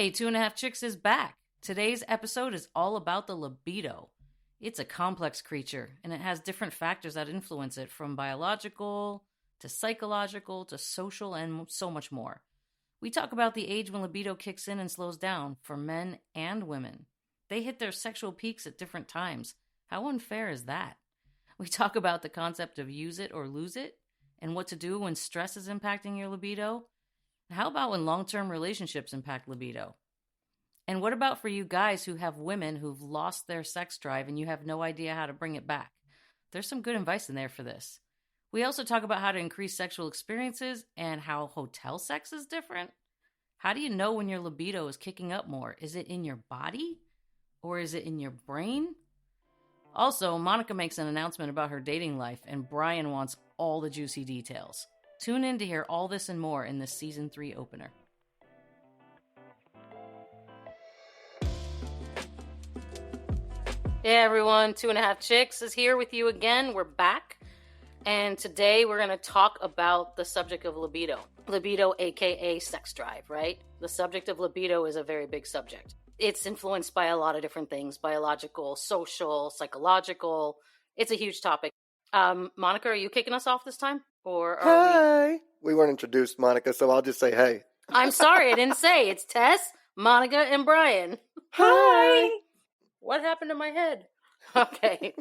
Hey, Two and a Half Chicks is back. Today's episode is all about the libido. It's a complex creature, and it has different factors that influence it, from biological to psychological to social and so much more. We talk about the age when libido kicks in and slows down for men and women. They hit their sexual peaks at different times. How unfair is that? We talk about the concept of use it or lose it, and what to do when stress is impacting your libido. How about when long-term relationships impact libido? And what about for you guys who have women who've lost their sex drive and you have no idea how to bring it back? There's some good advice in there for this. We also talk about how to increase sexual experiences and how hotel sex is different. How do you know when your libido is kicking up more? Is it in your body or is it in your brain? Also, Monica makes an announcement about her dating life, and Brian wants all the juicy details. Tune in to hear all this and more in this Season 3 opener. Hey everyone, Two and a Half Chicks is here with you again. We're back. And today we're going to talk about the subject of libido. Libido, aka sex drive, right? The subject of libido is a very big subject. It's influenced by a lot of different things: biological, social, psychological. It's a huge topic. Monica, are you kicking us off this time? Or Hi! We weren't introduced, Monica, so I'll just say hey. I'm sorry, I didn't say. It's Tess, Monica, and Brian. Hi! What happened to my head? Okay.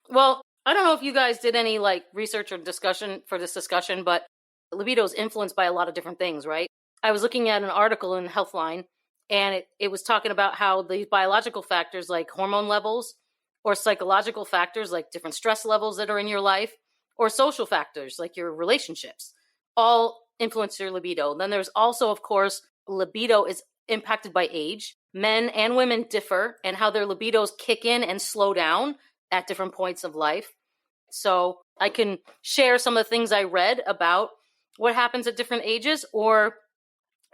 Well, I don't know if you guys did any research or discussion for this discussion, but libido is influenced by a lot of different things, right? I was looking at an article in Healthline, and it was talking about how these biological factors like hormone levels, or psychological factors like different stress levels that are in your life, or social factors like your relationships, all influence your libido. Then there's also, of course, libido is impacted by age. Men and women differ in how their libidos kick in and slow down at different points of life. So I can share some of the things I read about what happens at different ages, or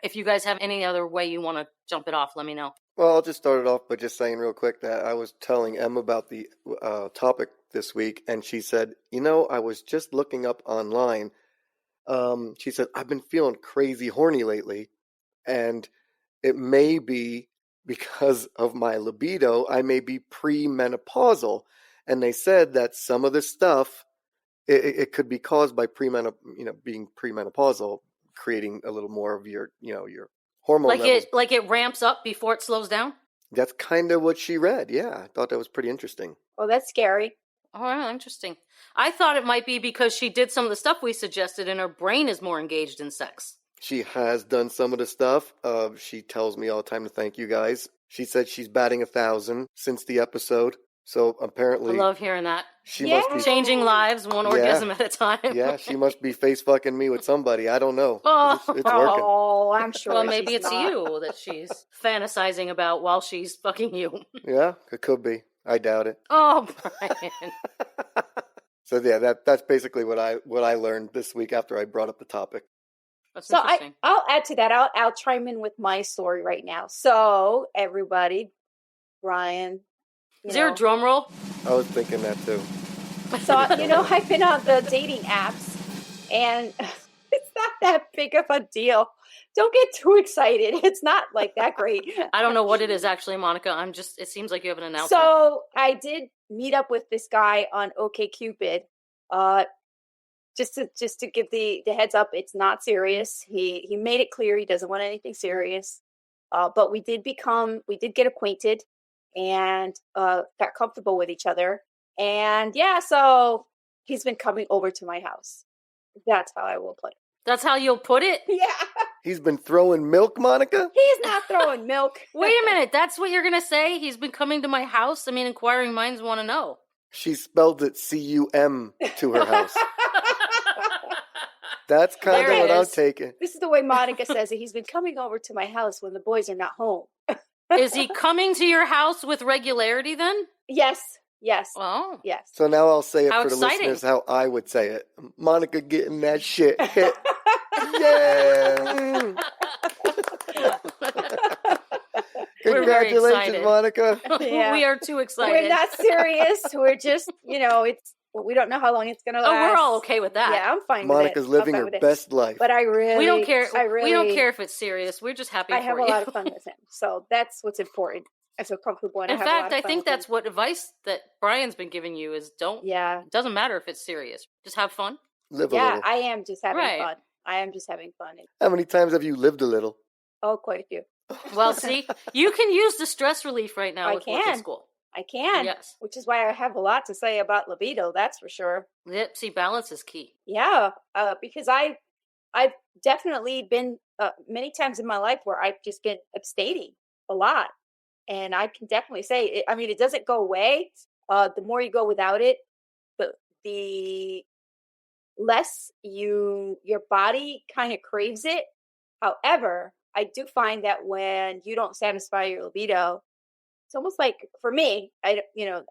if you guys have any other way you want to jump it off, let me know. Well, I'll just start it off by just saying real quick that I was telling Em about the topic this week, and she said, I was just looking up online. She said, I've been feeling crazy horny lately, and it may be because of my libido. I may be premenopausal. And they said that some of this stuff, it could be caused by being premenopausal, creating a little more of your hormone levels. Like it ramps up before it slows down? That's kind of what she read. Yeah, I thought that was pretty interesting. Oh, that's scary. Oh, interesting. I thought it might be because she did some of the stuff we suggested and her brain is more engaged in sex. She has done some of the stuff. She tells me all the time to thank you guys. She said she's batting 1,000 since the episode. So apparently, I love hearing that. She must be changing lives one orgasm at a time. Yeah, she must be face fucking me with somebody. I don't know. Oh, it's working. Oh, I'm sure. Well, maybe it's you that she's fantasizing about while she's fucking you. Yeah, it could be. I doubt it. Oh, Brian. So yeah, that's basically what I learned this week after I brought up the topic. That's so interesting. I'll add to that. I'll chime in with my story right now. So everybody, Brian. Is there a drum roll? I was thinking that too. So, I've been on the dating apps, and it's not that big of a deal. Don't get too excited. It's not that great. I don't know what it is actually, Monica. It seems like you have an announcement. So I did meet up with this guy on OkCupid. Just to give the heads up, it's not serious. He made it clear he doesn't want anything serious. But we did get acquainted and got comfortable with each other. And yeah, so he's been coming over to my house. That's how I will put it. That's how you'll put it? Yeah. He's been throwing milk, Monica? He's not throwing milk. Wait a minute. That's what you're going to say? He's been coming to my house? I mean, inquiring minds want to know. She spelled it C-U-M to her house. That's kind of what I'm taking. This is the way Monica says it. He's been coming over to my house when the boys are not home. Is he coming to your house with regularity then? Yes. Oh. Yes. So now I'll say it How for exciting. the listeners how I would say it. Monica getting that shit hit. Yeah. Congratulations, Monica. Yeah. We are too excited. We're not serious. We're just, Well, we don't know how long it's going to last. Oh, we're all okay with that. Yeah, I'm fine Monica's with it. living her best life. But I really... We don't care. I really, we don't care if it's serious. We're just happy I for have you. a lot of fun with him. So that's what's important. I feel comfortable and In I have a lot fact, of I fun think with him. that's what advice that Brian's been giving you is don't. Yeah. It doesn't matter if it's serious. Just have fun. Live a Yeah, little. I am just having Right. fun. I am just having fun. How many times have you lived a little? Oh, quite a few. Well, see, you can use the stress relief right now I with work and can. school. I can. Yes. Which is why I have a lot to say about libido, that's for sure. Yep. See, balance is key. Yeah, because I've definitely been many times in my life where I've just been abstaining a lot. And I can definitely say, it doesn't go away. The more you go without it, the less your body kind of craves it. However, I do find that when you don't satisfy your libido, it's almost like, for me,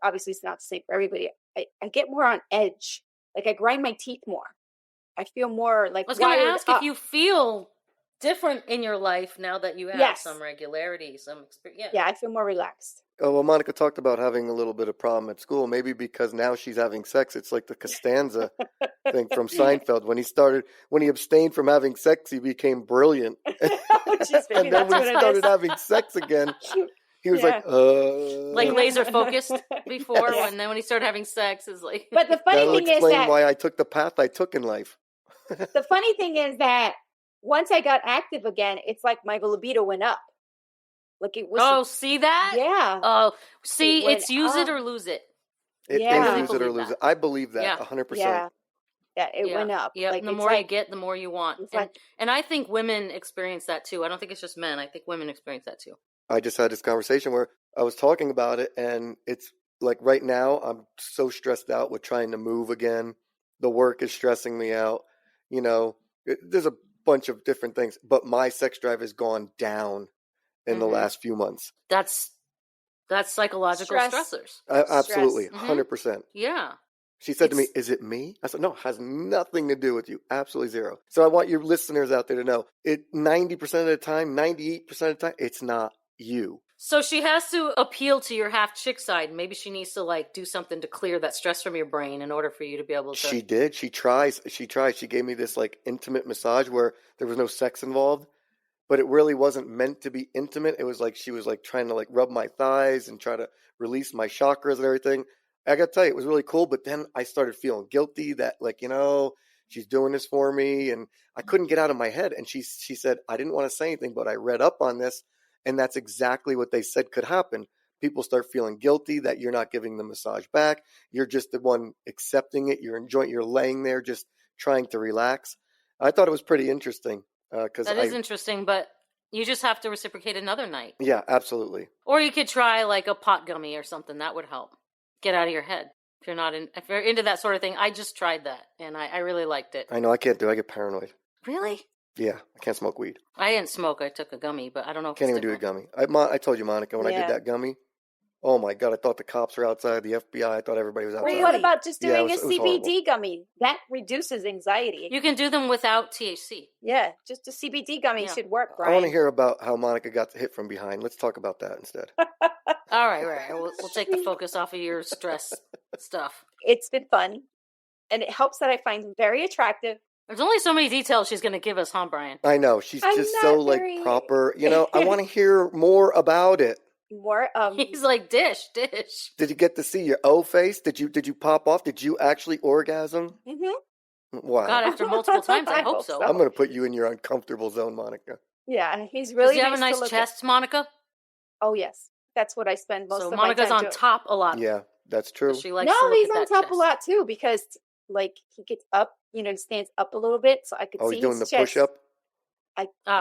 obviously it's not the same for everybody. I get more on edge. Like I grind my teeth more. I feel more like I was going to ask up. if you feel different in your life now that you have Yes. some regularity, some experience. Yeah, I feel more relaxed. Oh, well, Monica talked about having a little bit of problem at school. Maybe because now she's having sex. It's like the Costanza thing from Seinfeld. When he abstained from having sex, he became brilliant. And then when he started having sex again, he was Yeah. like laser focused before, Yes. and then when he started having sex, is like. But the funny that'll thing is explain that why I took the path I took in life. the funny thing is that once I got active again, it's like my libido went up. Like it was. Oh, see that? Yeah. Oh, see, It went it's use it up. or lose it. It Yeah. is use it or Believe lose that. it. I believe that Yeah. 100%. Yeah, it Yeah. went up. Yeah, Like, and the it's more you like- get, the more you want. it's And, like- and I think women experience that too. I don't think it's just men. I think women experience that too. I just had this conversation where I was talking about it, and it's like right now I'm so stressed out with trying to move again. The work is stressing me out. There's a bunch of different things, but my sex drive has gone down in the Mhm. last few months. That's psychological Stress. stressors. Absolutely, Mhm. 100%. Yeah. She said to me, It's- "Is it me?" I said, "No, it has nothing to do with you. Absolutely zero." So I want your listeners out there to know, 90% of the time, 98% of the time, it's not you. So she has to appeal to your half chick side. Maybe she needs to like do something to clear that stress from your brain in order for you to be able to. She did. She tries. She tried. She gave me this like intimate massage where there was no sex involved, but it really wasn't meant to be intimate. It was like she was like trying to like rub my thighs and try to release my chakras and everything. I got to tell you, it was really cool. But then I started feeling guilty that like, she's doing this for me, and I couldn't get out of my head. And she said, I didn't want to say anything, but I read up on this, and that's exactly what they said could happen. People start feeling guilty that you're not giving the massage back. You're just the one accepting it. You're enjoying. You're laying there just trying to relax. I thought it was pretty interesting because That is interesting, but you just have to reciprocate another night. Yeah, absolutely. Or you could try like a pot gummy or something. That would help. Get out of your head. If you're into that sort of thing. I just tried that and I really liked it. I know I can't do it. I get paranoid. Really? Yeah, I can't smoke weed. I didn't smoke. I took a gummy, but I don't know if Can't it's even do a different. gummy. I told you, Monica, when I Yeah. did that gummy, oh my God, I thought the cops were outside, the FBI. I thought everybody was outside. Well, what about just Yeah, doing it a was CBD gummy? That reduces anxiety. You can do them without THC. Yeah, just a CBD gummy Yeah. should work, I Brian. want to hear about how Monica got hit from behind. Let's talk about that instead. All right. We'll take the focus off of your stress stuff. It's been fun, and it helps that I find him very attractive. There's only so many details she's going to give us, huh, Brian? I know. She's I'm just not so like very- proper. I want to hear more about it. More He's like, dish. Did you get to see your O face? Did you pop off? Did you actually orgasm? mhm. Wow. God, after multiple times, I hope so. I'm going to put you in your uncomfortable zone, Monica. Yeah, he's Does really he have a nice nice to look chest, Monica? At. Oh yes, that's what I spend most So of Monica's my time on doing. top a lot. Yeah, that's true. She likes No, to look he's at on that top chest. a lot too because like he gets up, stands up a little bit, so I could Oh, see he's doing his the chest. push up?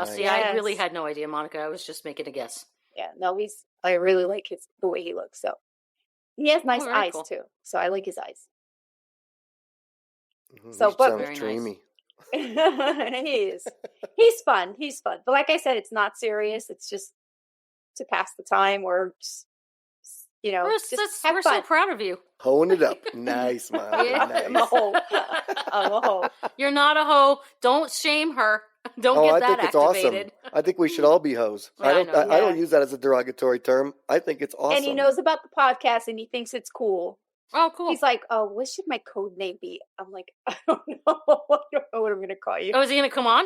See, I really Yes. had no idea, Monica. I was just making a guess. Yeah, no, I really like the way he looks. So he has nice very eyes cool. too. So I like his eyes. Mhm, So, he but- sounds Very nice. dreamy. He is. He's fun. But like I said, it's not serious. It's just to pass the time or just, just have We're fun. so proud of you. Hoeing it up. Nice, Monica. Yeah. I'm a Nice. hoe. I'm a hoe. You're not a hoe. Don't shame her. Don't Oh, get I that think it's awesome. activated. I think we should all be hoes. Yeah, I I don't. know. I don't Yeah. use that as a derogatory term. I think it's awesome. And he knows about the podcast and he thinks it's cool. Oh, cool. He's like, "Oh, what should my code name be?" I'm like, "I don't know. I don't know what I'm gonna call you." Oh, is he going to come on?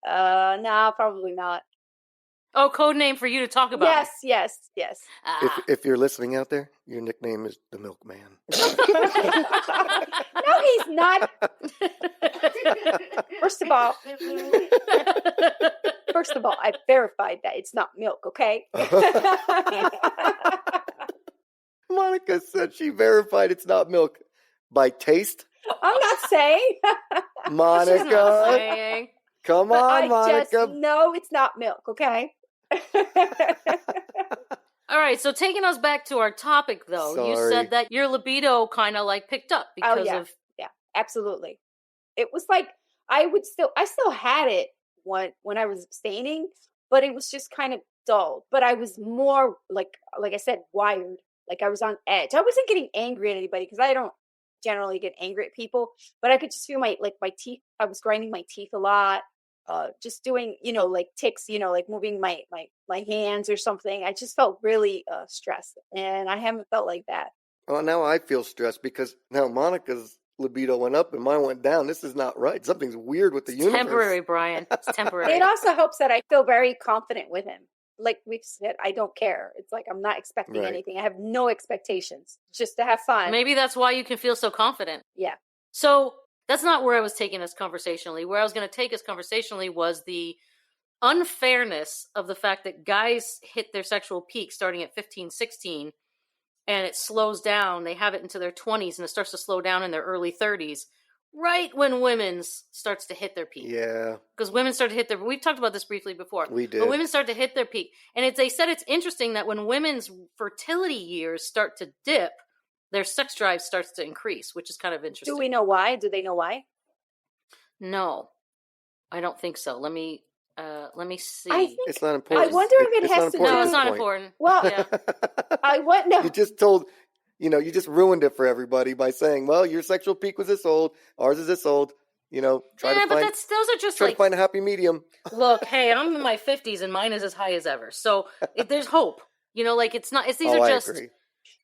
Nah, probably not. Oh, code name for you to talk about. Yes, yes, yes. If you're listening out there, your nickname is the Milkman. No, he's not. First of all, I verified that it's not milk, okay? Monica said she verified it's not milk by taste. I'm not saying. Monica, She's not saying. come But on, I Monica. just know it's not milk, okay? All right, so taking us back to our topic, though, you Sorry. said that your libido kind of like picked up because of. Yeah, absolutely. It was like I still had it when I was abstaining, but it was just kind of dull. But I was more like I said, wired. Like I was on edge. I wasn't getting angry at anybody because I don't generally get angry at people, but I could just feel my teeth. I was grinding my teeth a lot. Just doing, like ticks, like moving my hands or something. I just felt really stressed, and I haven't felt like that. Well, now I feel stressed because now Monica's libido went up and mine went down. This is not right. Something's weird with the universe. Temporary, Brian. It's temporary. It also helps that I feel very confident with him. Like we've said, I don't care. It's like I'm not expecting Right. anything. I have no expectations, just to have fun. Maybe that's why you can feel so confident. Yeah. So that's not where I was taking us conversationally. Where I was going to take us conversationally was the unfairness of the fact that guys hit their sexual peak starting at 15, 16, and it slows down. They have it into their 20s, and it starts to slow down in their early 30s, right when women's starts to hit their peak. Yeah. Because women start to hit their... We've talked about this briefly before. We did. But women start to hit their peak. And they said it's interesting that when women's fertility years start to dip, their sex drive starts to increase, which is kind of interesting. Do we know why? Do they know why? No, I don't think so. Let me see. I think It's not important. I wonder if it has to do- No, at it's this not point. important. Well, Yeah. I what? No. You just told, you just ruined it for everybody by saying, well, your sexual peak was this old, ours is this old. Try Yeah, to but find, those are just try like, to find a happy medium. look, hey, I'm in my 50s and mine is as high as ever. So there's hope. It's not. These I are just. agree.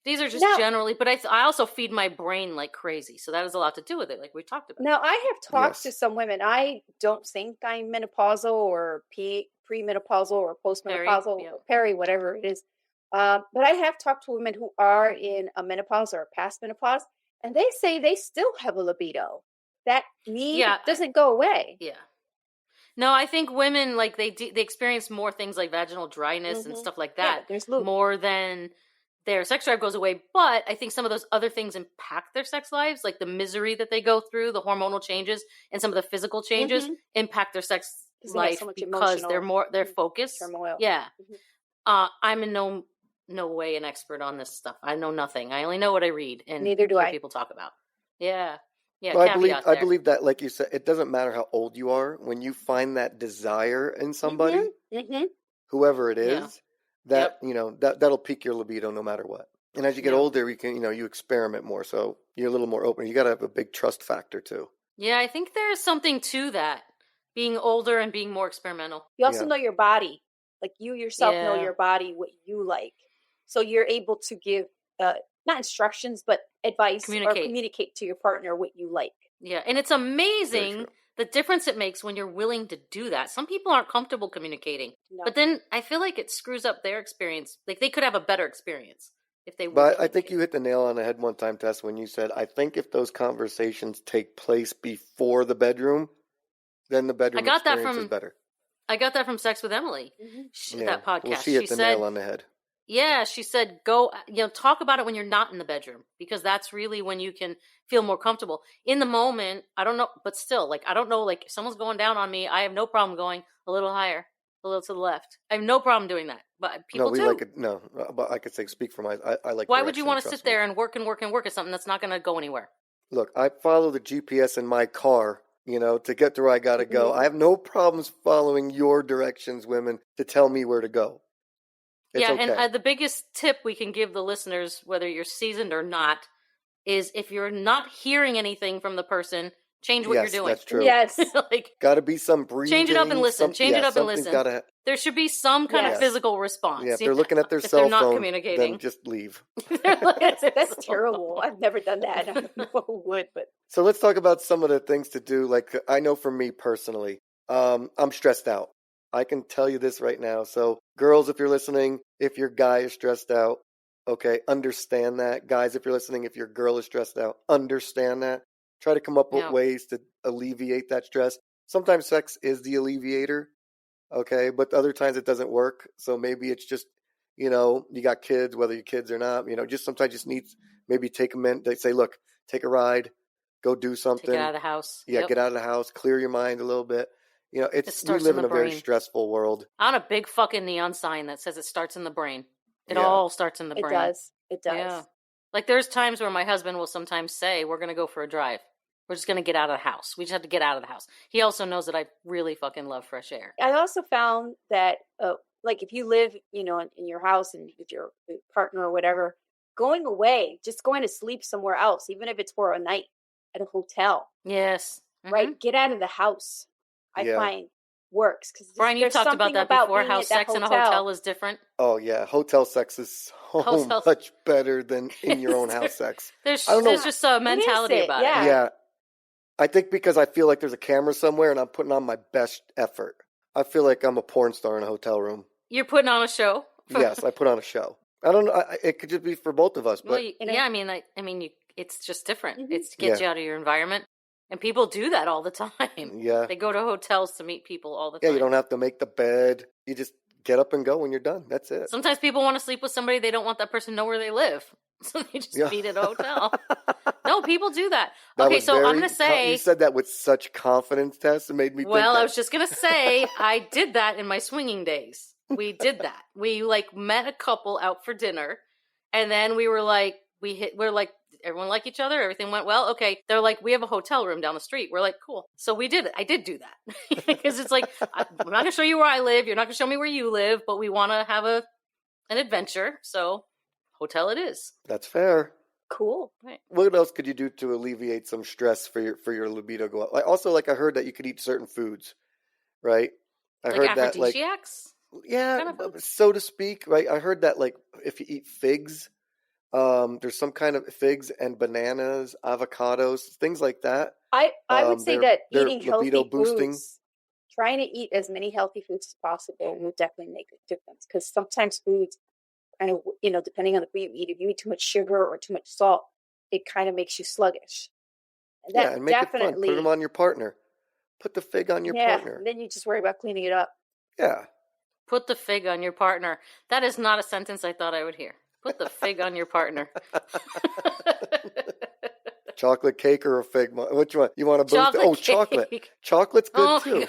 These are just Now- generally, but I also feed my brain like crazy, so that has a lot to do with it, like we talked about. Now, I have talked Yes. to some women. I don't think I'm menopausal or premenopausal or postmenopausal, yeah. peri, whatever it is. But I have talked to women who are in a menopause or past menopause, and they say they still have a libido. That need doesn't go away. Yeah. No, I think women they experience more things like vaginal dryness and stuff like that, there's lube. more than their sex drive goes away. But I think some of those other things impact their sex lives, like the misery that they go through, the hormonal changes, and some of the physical changes impact their sex 'Cause they have life so much because they're emotional focused. turmoil. Yeah. Mhm. I'm in no way an expert on this stuff. I know nothing. I only know what I read and Neither do hear I. people talk about. Yeah. Yeah. Well, caveat I there. believe that, like you said, it doesn't matter how old you are. When you find that desire in somebody, Mm-hmm. whoever it Yeah. is, that'll pique your libido no matter what. And as you get Yeah. older, you can, you experiment more. So you're a little more open. You got to have a big trust factor too. Yeah, I think there's something to that. Being older and being more experimental. You also Yeah. know your body. Like you yourself know Yeah. your body, what you like. So you're able to give not instructions, but advice or communicate to your partner what you like. Yeah, and it's Very amazing true. the difference it makes when you're willing to do that. Some people aren't comfortable communicating, No. but then I feel like it screws up their experience. Like they could have a better experience if they would. But I think you hit the nail on the head one time, Tess, when you said, I think if those conversations take place before the bedroom, then the bedroom got that experience is from- better. I got that from Sex with Emily, Mhm. that podcast. Well, she hit the said, nail on the head. yeah, she said, go, talk about it when you're not in the bedroom, because that's really when you can feel more comfortable. In the moment, I don't know, but still, I don't know, if someone's going down on me, I have no problem going a little higher, a little to the left. I have no problem doing that, but people do. But I could say, speak for I like Why would you direction, want to trust sit me. there and work at something that's not going to go anywhere? Look, I follow the GPS in my car, to get to where I got to go. I have no problems following your directions, women, to tell me where to go. It's yeah, okay. and the biggest tip we can give the listeners, whether you're seasoned or not, is if you're not hearing anything from the person, Change what you're doing. That's true. Yes. Like, Got to be some breathing. change it up and listen. Change it up and listen. Gotta, there should be some kind of Yes. physical response. if they're looking at their if cell they're not phone, communicating. then just leave. That's terrible. I've never done that. I don't know who would, but So let's talk about some of the things to do. Like, I know for me personally, I'm stressed out. I can tell you this right now. So girls, if you're listening, if your guy is stressed out, okay, understand that. Guys, if you're listening, if your girl is stressed out, understand that. Try to come up with ways to alleviate that stress. Sometimes sex is the alleviator, okay, but other times it doesn't work. So maybe it's just, you got kids, whether your kids or not, just sometimes just needs maybe take a minute. They say, look, take a ride, go do something. Get out of the house. Yeah, get out of the house, clear your mind a little bit. We live in a very stressful world. On a big fucking neon sign that says it starts in the brain. It all starts in the brain. It does. Yeah. Like, there's times where my husband will sometimes say, we're going to go for a drive. We're just going to get out of the house. We just have to get out of the house. He also knows that I really fucking love fresh air. I also found that, like, if you live, in your house and with your partner or whatever, going away, just going to sleep somewhere else, even if it's for a night at a hotel. Yes. Mm-hmm. Right? Get out of the house. I find works. Brian, you talked about that before, how sex in a hotel is different. Oh, yeah. Hotel sex is so much better than in your own house sex. There's just a mentality about it. Yeah. I think because I feel like there's a camera somewhere and I'm putting on my best effort. I feel like I'm a porn star in a hotel room. You're putting on a show? Yes, I put on a show. I don't know. It could just be for both of us. But it's just different. Mm-hmm. It's to get you out of your environment. And people do that all the time. Yeah. They go to hotels to meet people all the time. Yeah, you don't have to make the bed. You just get up and go when you're done. That's it. Sometimes people want to sleep with somebody. They don't want that person to know where they live. So they just meet at a hotel. No, people do that. Okay, so I'm going to say... You said that with such confidence, Tess. It made me think I was just going to say, I did that in my swinging days. We did that. We, met a couple out for dinner. And then we were everyone liked each other. Everything went well. Okay. They're like, we have a hotel room down the street. We're like, cool. So we did it. I did do that. Because it's like, I'm not going to show you where I live. You're not going to show me where you live. But we want to have an adventure. So hotel it is. That's fair. Cool. Right. What else could you do to alleviate some stress for your libido go up? I heard that you could eat certain foods, right? I heard that aphrodisiacs? So to speak, right? I heard that if you eat figs, there's some kind of figs and bananas, avocados, things like that. I would say that eating healthy boosting. foods, trying to eat as many healthy foods as possible will definitely make a difference. Because sometimes foods kind of, depending on the food you eat, if you eat too much sugar or too much salt, it kind of makes you sluggish. And that and make definitely, it fun. Put them on your partner. Put the fig on your partner. And then you just worry about cleaning it up. Yeah. Put the fig on your partner. That is not a sentence I thought I would hear. Put the fig on your partner. Chocolate cake or a fig? Which one? You want to boost? Chocolate chocolate. Cake. Chocolate's good too.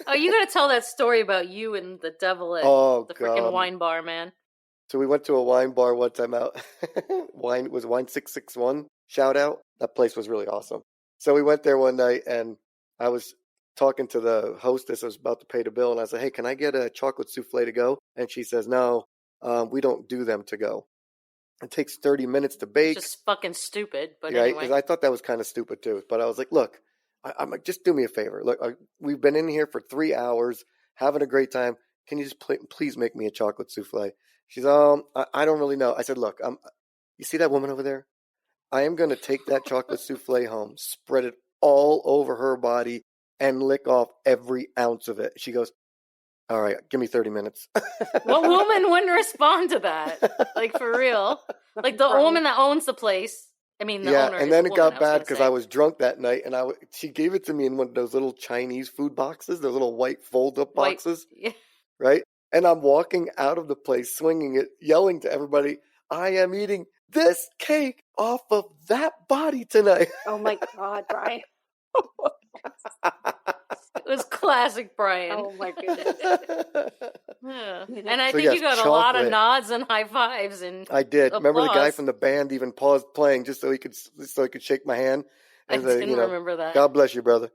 Oh, you got to tell that story about you and the devil at the freaking wine bar, man. So we went to a wine bar one time out. Wine 661. Shout out. That place was really awesome. So we went there one night and I was talking to the hostess. I was about to pay the bill and I said, hey, can I get a chocolate souffle to go? And she says, no, we don't do them to go. It takes 30 minutes to bake. Just fucking stupid, but right? anyway. Because I thought that was kind of stupid too. But I was like, look, I'm like, just do me a favor. Look, we've been in here for 3 hours, having a great time. Can you just please make me a chocolate souffle? She's, I don't really know. I said, look, you see that woman over there? I am going to take that chocolate souffle home, spread it all over her body, and lick off every ounce of it. She goes, all right, give me 30 minutes. What woman wouldn't respond to that? Like, for real? Like, the woman that owns the place. I mean, the owner. And then it got bad because I was drunk that night, and she gave it to me in one of those little Chinese food boxes, the little white fold-up boxes, right? And I'm walking out of the place, swinging it, yelling to everybody, I am eating this cake off of that body tonight. Oh, my God, Brian. It was classic Brian. Oh, my goodness. Yeah. And I think you got a lot of nods and high fives. And I did. applause. Remember the guy from the band even paused playing just so he could shake my hand? I didn't remember that. God bless you, brother.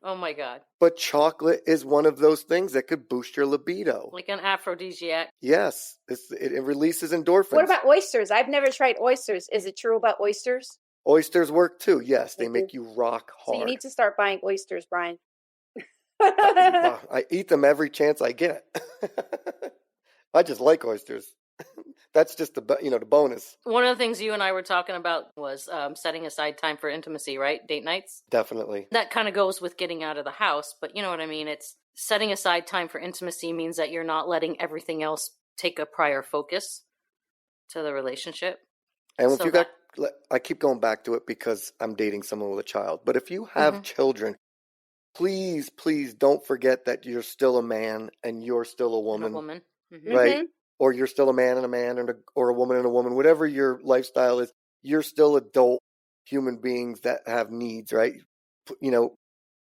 Oh, my God. But chocolate is one of those things that could boost your libido. Like an aphrodisiac. Yes. It releases endorphins. What about oysters? I've never tried oysters. Is it true about oysters? Oysters work too. Yes, They they do. make you rock So you hard. need to start buying oysters, Brian. I eat them every chance I get. I just like oysters. That's just the bonus. One of the things you and I were talking about was setting aside time for intimacy, right? Date nights. Definitely. That kind of goes with getting out of the house, but you know what I mean? It's setting aside time for intimacy means that you're not letting everything else take a prior focus to the relationship. And if So you got, I keep going back to it because I'm dating someone with a child. But if you have children, please, please don't forget that you're still a man and you're still a woman, right? Or you're still a man and a man, or a woman and a woman, whatever your lifestyle is. You're still adult human beings that have needs, right? You know,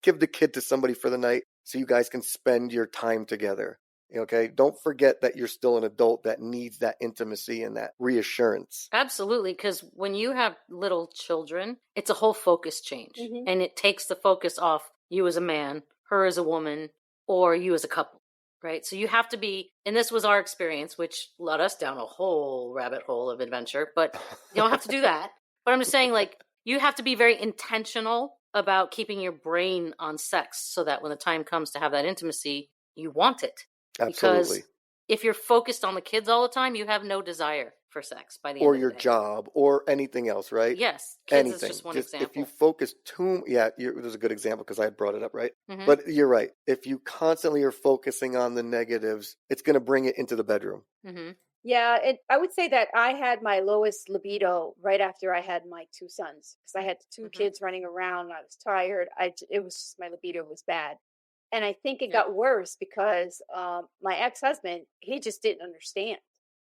give the kid to somebody for the night so you guys can spend your time together. Okay, don't forget that you're still an adult that needs that intimacy and that reassurance. Absolutely, because when you have little children, it's a whole focus change, and it takes the focus off you as a man, her as a woman, or you as a couple, right? So you have to be, and this was our experience, which led us down a whole rabbit hole of adventure, but you don't have to do that. But I'm just saying, like, you have to be very intentional about keeping your brain on sex so that when the time comes to have that intimacy, you want it. Absolutely. Because if you're focused on the kids all the time, you have no desire for sex by the end Or of your the day. job or anything else, right? Yes. Kids anything. is just one If example. you focus it was a good example because I brought it up, right? But you're right. If you constantly are focusing on the negatives, it's going to bring it into the bedroom. Yeah, I would say that I had my lowest libido right after I had my two sons because I had two kids running around. I was tired. It was just my libido was bad. And I think it got worse because my ex-husband, he just didn't understand.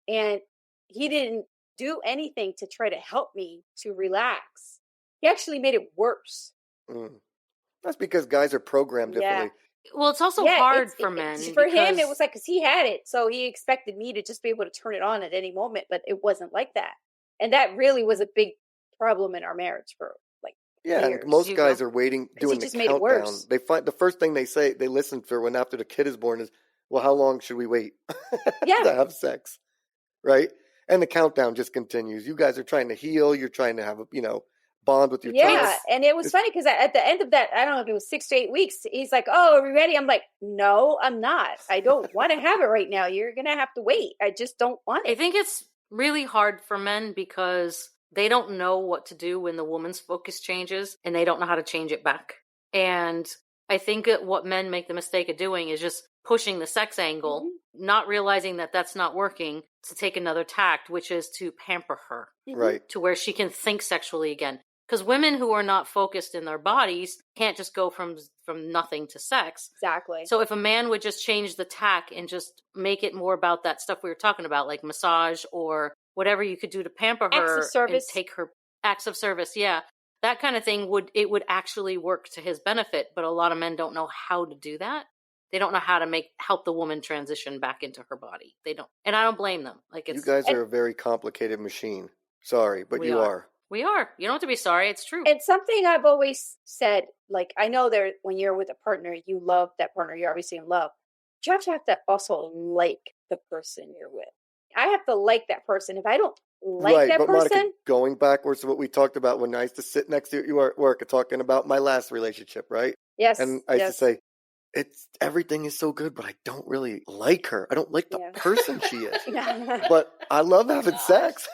And he didn't do anything to try to help me to relax. He actually made it worse. That's because guys are programmed differently. Well, it's also hard for men. For him, it was like, because he had it. So he expected me to just be able to turn it on at any moment. But it wasn't like that. And that really was a big problem in our marriage for years. And most guys are waiting, doing the countdown. They find the first thing they listen for when after the kid is born is, well, how long should we wait to have sex, right? And the countdown just continues. You guys are trying to heal. You're trying to have a bond with your child. And it was funny because at the end of that, I don't know if it was 6 to 8 weeks, he's like, "Oh, are we ready?" I'm like, "No, I'm not. I don't want to have it right now. You're gonna have to wait. I just don't want it." I think it's really hard for men because they don't know what to do when the woman's focus changes and they don't know how to change it back. And I think that what men make the mistake of doing is just pushing the sex angle, not realizing that that's not working, to take another tact, which is to pamper her. Right. To where she can think sexually again. Because women who are not focused in their bodies can't just go from nothing to sex. Exactly. So if a man would just change the tack and just make it more about that stuff we were talking about, like massage or whatever you could do to pamper her Acts of service. and take her acts of service, that kind of thing would actually work to his benefit. But a lot of men don't know how to do that. They don't know how to help the woman transition back into her body. They don't, and I don't blame them. You guys are a very complicated machine. Sorry, but you are. We are. You don't have to be sorry. It's true. It's something I've always said. Like, I know when you're with a partner, you love that partner. You're obviously in love. But you have to also like the person you're with. I have to like that person. If I don't like that person. Monica, going backwards to what we talked about when I used to sit next to you at work talking about my last relationship, right? Yes. And I used to say, everything is so good, but I don't really like her. I don't like the person she is. But I love having sex.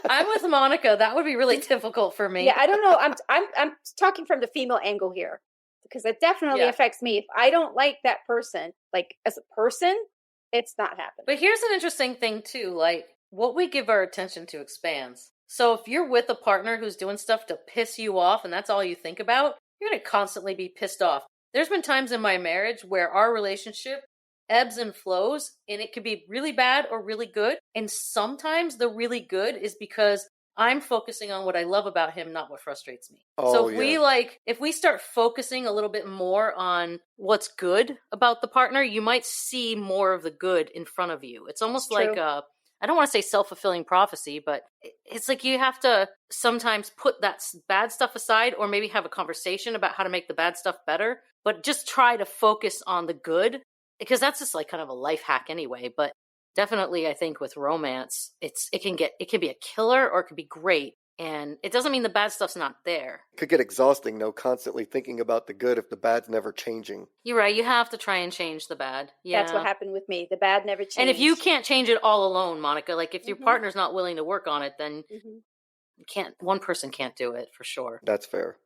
I'm with Monica. That would be really difficult for me. Yeah, I don't know. I'm talking from the female angle here because it definitely affects me. If I don't like that person, like as a person, it's not happening. But here's an interesting thing too. Like what we give our attention to expands. So if you're with a partner who's doing stuff to piss you off and that's all you think about, you're going to constantly be pissed off. There's been times in my marriage where our relationship ebbs and flows, and it could be really bad or really good. And sometimes the really good is because I'm focusing on what I love about him, not what frustrates me. So if we start focusing a little bit more on what's good about the partner, you might see more of the good in front of you. It's almost like I don't want to say self-fulfilling prophecy, but it's like you have to sometimes put that bad stuff aside or maybe have a conversation about how to make the bad stuff better, but just try to focus on the good. Because that's just like kind of a life hack anyway. But definitely I think with romance, it can be a killer or it can be great. And it doesn't mean the bad stuff's not there. It could get exhausting, though, constantly thinking about the good if the bad's never changing. You're right. You have to try and change the bad. Yeah. That's what happened with me. The bad never changed. And if you can't change it all alone, Monica, like if your partner's not willing to work on it, then you can't. One person can't do it for sure. That's fair.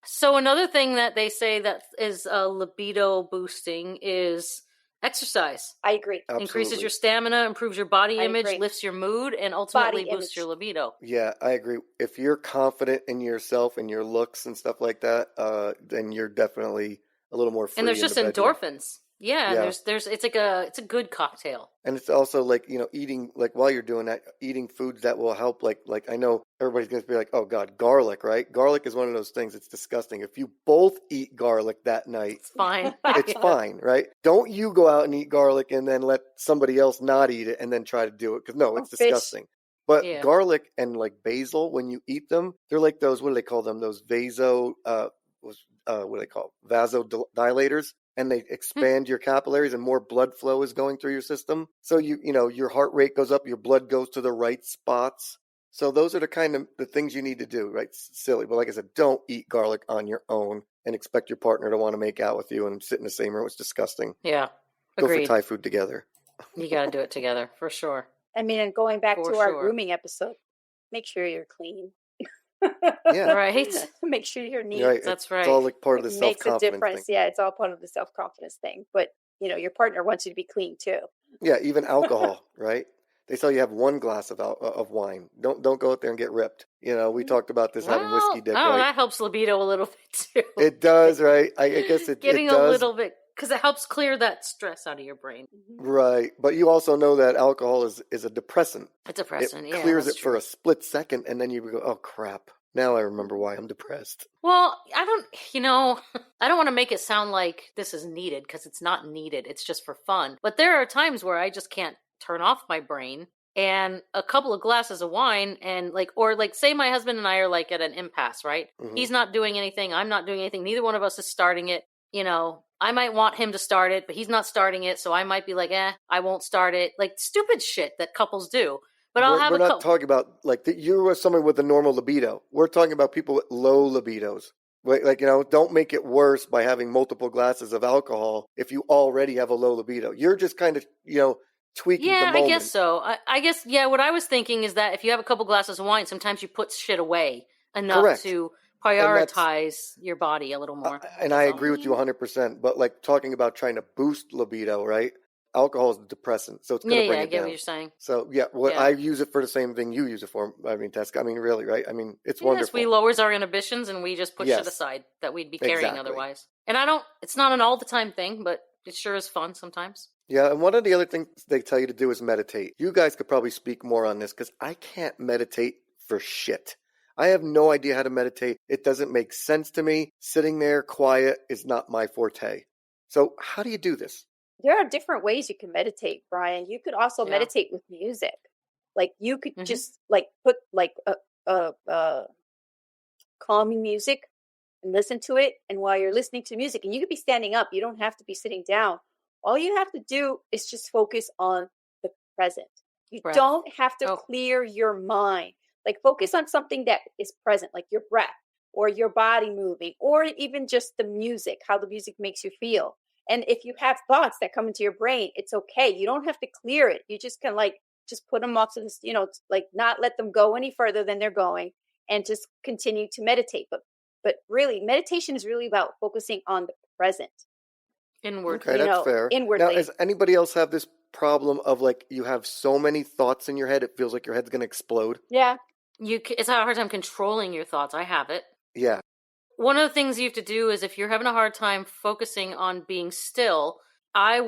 So another thing that they say that is libido boosting is exercise. I agree. Absolutely. Increases your stamina, improves your body image, lifts your mood, and ultimately boosts your libido. Yeah, I agree. If you're confident in yourself and your looks and stuff like that, then you're definitely a little more free. And there's just endorphins. Yeah, there's it's a good cocktail. And it's also like, eating, like while you're doing that, eating foods that will help, like I know everybody's going to be like, oh God, garlic, right? Garlic is one of those things. It's disgusting. If you both eat garlic that night, it's fine. It's fine, right? Don't you go out and eat garlic and then let somebody else not eat it and then try to do it. Because no, it's disgusting. But garlic and like basil, when you eat them, they're like those, what do they call them? Those vasodilators. And they expand your capillaries and more blood flow is going through your system. So your heart rate goes up, your blood goes to the right spots. So those are the things you need to do, right? Silly. But like I said, don't eat garlic on your own and expect your partner to want to make out with you and sit in the same room. It's disgusting. Yeah. Agreed. Go for Thai food together. You got to do it together for sure. I mean, and going back to our grooming episode, make sure you're clean. Yeah. Right. Make sure you're neat. Right. That's right. It's all like part of the self-confidence makes a difference. thing. Yeah, it's all part of the self-confidence thing. But, your partner wants you to be clean too. Yeah, even alcohol, right? They tell you have one glass of wine. Don't go out there and get ripped. We talked about this having whiskey dip. Oh, right? that helps libido a little bit too. It does, right? I guess it Getting does. a little bit, because it helps clear that stress out of your brain. Right. But you also know that alcohol is a depressant. A depressant, It clears it for a split second, and then you go, oh, crap. Now I remember why I'm depressed. Well, I don't want to make it sound like this is needed, because it's not needed. It's just for fun. But there are times where I just can't turn off my brain, and a couple of glasses of wine and say my husband and I are like at an impasse, right? Mm-hmm. He's not doing anything. I'm not doing anything. Neither one of us is starting it. I might want him to start it, but he's not starting it. So I might be like, I won't start it. Like stupid shit that couples do. But we're not talking about you're someone with a normal libido. We're talking about people with low libidos. Don't make it worse by having multiple glasses of alcohol if you already have a low libido. You're just kind of, tweaking the moment. I guess so. I guess, what I was thinking is that if you have a couple glasses of wine, sometimes you put shit away enough to prioritize your body a little more. And I agree with you 100%. But talking about trying to boost libido, right? Alcohol is a depressant, so it's going to bring it down. I get what you're saying. So, I use it for the same thing you use it for. I mean, Tess, really, right? I mean, it's wonderful. We lowers our inhibitions and we just push it aside that we'd be carrying otherwise. And it's not an all the time thing, but it sure is fun sometimes. Yeah, and one of the other things they tell you to do is meditate. You guys could probably speak more on this because I can't meditate for shit. I have no idea how to meditate. It doesn't make sense to me. Sitting there quiet is not my forte. So how do you do this? There are different ways you can meditate, Brian. You could also meditate with music. Like you could just put calming music and listen to it. And while you're listening to music, and you could be standing up, you don't have to be sitting down. All you have to do is just focus on the present. You don't have to clear your mind. Focus on something that is present, like your breath or your body moving, or even just the music, how the music makes you feel. And if you have thoughts that come into your brain, it's okay. You don't have to clear it. You just can just put them off to this, not let them go any further than they're going and just continue to meditate. But really, meditation is really about focusing on the present. Inward. Okay, that's fair. Inwardly. Now, does anybody else have this problem of you have so many thoughts in your head, it feels like your head's going to explode? Yeah. It's a hard time controlling your thoughts. I have it. Yeah. One of the things you have to do is if you're having a hard time focusing on being still, I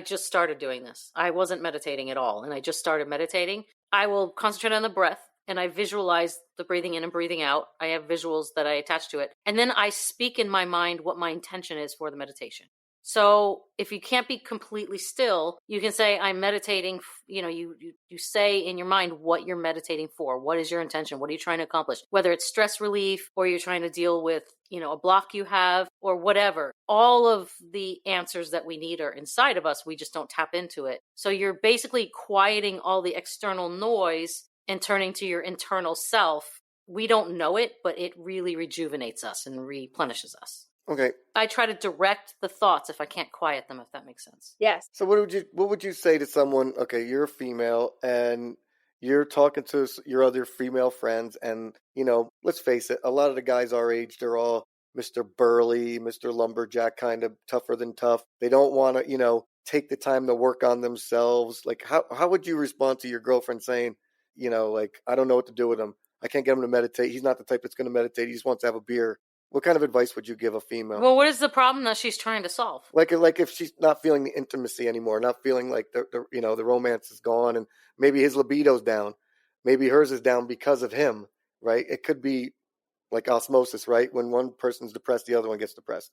just started doing this. I wasn't meditating at all, and I just started meditating. I will concentrate on the breath, and I visualize the breathing in and breathing out. I have visuals that I attach to it. And then I speak in my mind what my intention is for the meditation. So if you can't be completely still, you can say, I'm meditating. You say in your mind what you're meditating for. What is your intention? What are you trying to accomplish? Whether it's stress relief or you're trying to deal with, a block you have or whatever. All of the answers that we need are inside of us. We just don't tap into it. So you're basically quieting all the external noise and turning to your internal self we don't know it, but it really rejuvenates us and replenishes us. Okay. I try to direct the thoughts if I can't quiet them, if that makes sense. Yes. So what would you say to someone? Okay, you're a female and you're talking to your other female friends, and let's face it, a lot of the guys our age, they're all Mr. Burly, Mr. Lumberjack, kind of tougher than tough. They don't want to, take the time to work on themselves. Like, how would you respond to your girlfriend saying, like, I don't know what to do with him. I can't get him to meditate. He's not the type that's going to meditate. He just wants to have a beer. What kind of advice would you give a female? Well, what is the problem that she's trying to solve? Like if she's not feeling the intimacy anymore, not feeling like the romance is gone, and maybe his libido's down, maybe hers is down because of him, right? It could be like osmosis, right? When one person's depressed, the other one gets depressed.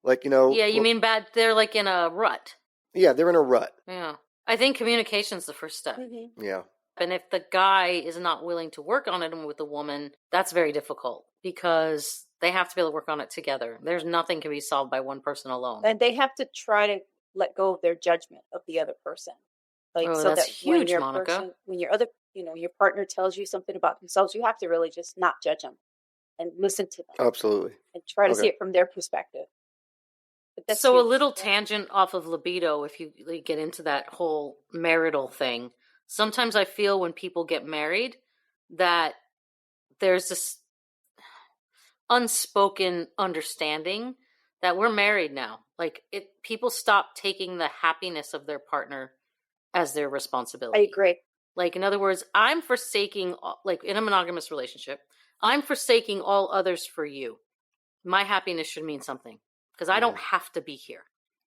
Like, Yeah, you mean bad? They're like in a rut. Yeah, they're in a rut. Yeah. I think communication's the first step. Mm-hmm. Yeah. And if the guy is not willing to work on it with the woman, that's very difficult because they have to be able to work on it together. There's nothing can be solved by one person alone. And they have to try to let go of their judgment of the other person. Like, so that's that huge, Monica. When your other, your partner tells you something about themselves, you have to really just not judge them and listen to them. Absolutely. And try to see it from their perspective. So huge. A little tangent off of libido, if you get into that whole marital thing. Sometimes I feel when people get married that there's this unspoken understanding that we're married now. Like, people stop taking the happiness of their partner as their responsibility. I agree. Like, in other words, I'm forsaking, like in a monogamous relationship, I'm forsaking all others for you. My happiness should mean something because I don't have to be here.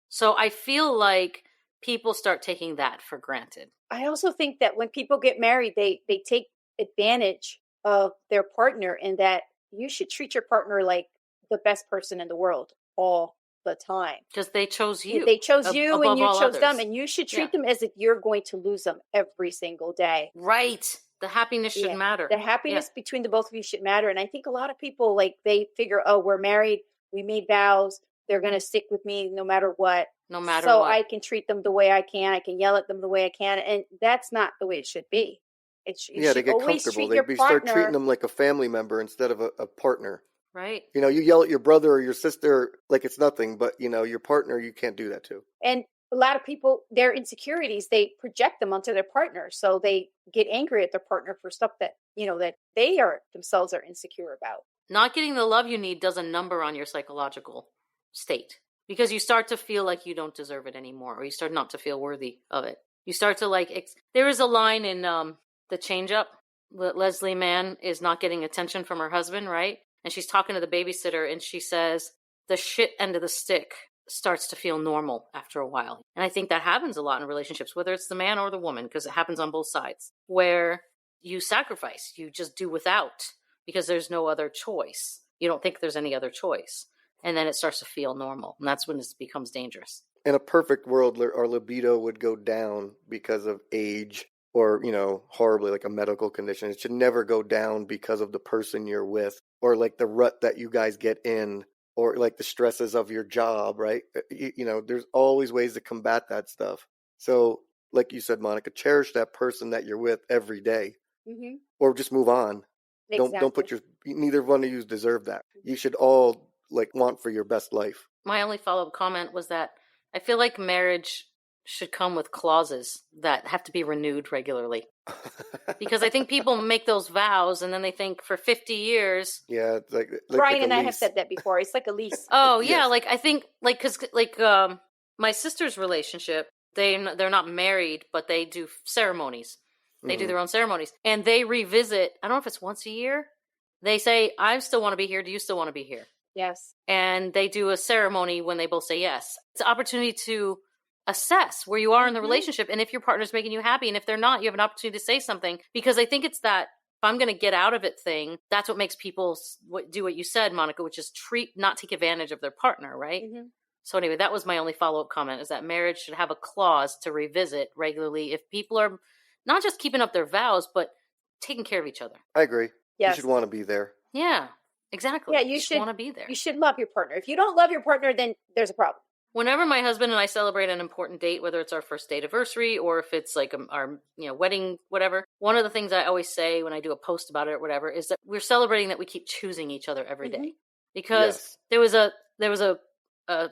So I feel like people start taking that for granted. I also think that when people get married, they take advantage of their partner, and that you should treat your partner like the best person in the world all the time. Because they chose you. They chose you and you chose them, and you should treat them as if you're going to lose them every single day. Right. The happiness should matter. The happiness between the both of you should matter. And I think a lot of people, they figure, oh, we're married, we made vows, they're going to stick with me no matter what. No matter what. So I can treat them the way I can yell at them the way I can. And that's not the way it should be. They get comfortable. They start treating them like a family member instead of a partner. Right. You yell at your brother or your sister like it's nothing, but your partner, you can't do that to. And a lot of people, their insecurities, they project them onto their partner. So they get angry at their partner for stuff that, that they themselves are insecure about. Not getting the love you need does a number on your psychological state, because you start to feel like you don't deserve it anymore, or you start not to feel worthy of it. You start to there is a line in The Change Up. Leslie Mann is not getting attention from her husband, right? And she's talking to the babysitter, and she says, the shit end of the stick starts to feel normal after a while. And I think that happens a lot in relationships, whether it's the man or the woman, because it happens on both sides, where you sacrifice, you just do without, because there's no other choice. You don't think there's any other choice. And then it starts to feel normal. And that's when it becomes dangerous. In a perfect world, our libido would go down because of age or, horribly, like a medical condition. It should never go down because of the person you're with, or like the rut that you guys get in, or like the stresses of your job, right? There's always ways to combat that stuff. So like you said, Monica, cherish that person that you're with every day, or just move on. Exactly. Don't put neither one of you deserve that. You should all want for your best life. My only follow-up comment was that I feel like marriage should come with clauses that have to be renewed regularly. Because I think people make those vows and then they think for 50 years. Yeah, it's like Brian and I have said that before. It's like a lease. Oh yeah, yes. I think because my sister's relationship, they're not married, but they do ceremonies. They do their own ceremonies, and they revisit. I don't know if it's once a year. They say, "I still want to be here. Do you still want to be here?" Yes. And they do a ceremony when they both say yes. It's an opportunity to assess where you are in the relationship, and if your partner's making you happy, and if they're not, you have an opportunity to say something, because I think it's that if I'm going to get out of it thing, that's what makes people do what you said, Monica, which is not take advantage of their partner, right? So anyway, that was my only follow-up comment, is that marriage should have a clause to revisit regularly if people are not just keeping up their vows, but taking care of each other. I agree. Yes. You should want to be there. Yeah, exactly. Yeah, you should want to be there. You should love your partner. If you don't love your partner, then there's a problem. Whenever my husband and I celebrate an important date, whether it's our first date anniversary or if it's like our wedding, whatever, one of the things I always say when I do a post about it or whatever is that we're celebrating that we keep choosing each other every day. Because there was a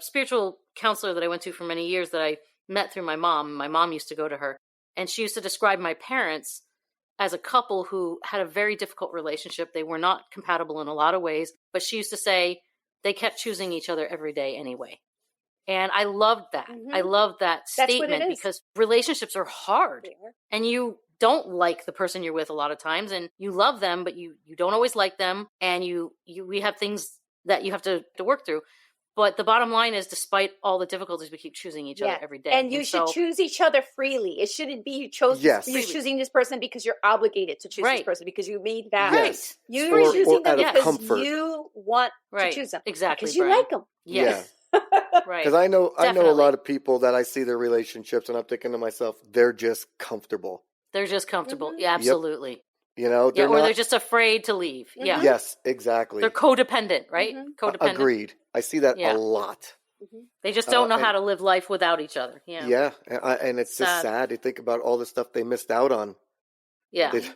spiritual counselor that I went to for many years that I met through my mom. My mom used to go to her, and she used to describe my parents as a couple who had a very difficult relationship. They were not compatible in a lot of ways, but she used to say they kept choosing each other every day anyway. And I loved that. I loved that statement because relationships are hard and you don't like the person you're with a lot of times and you love them, but you don't always like them. And we have things that you have to work through. But the bottom line is, despite all the difficulties, we keep choosing each other every day. And you should choose each other freely. It shouldn't be you're choosing this person because you're obligated to choose this person because you made that. Right. You're choosing them because you want to choose them. Exactly. Because you like them. Yes. Right. Because I know a lot of people that I see their relationships and I'm thinking to myself, they're just comfortable. They're just comfortable. Yeah, absolutely. Yep. They're just afraid to leave. Yeah. Yes, exactly. They're codependent, right? Codependent. Agreed. I see that a lot. They just don't know how to live life without each other. Yeah. Yeah. And it's just sad to think about all the stuff they missed out on. Yeah. It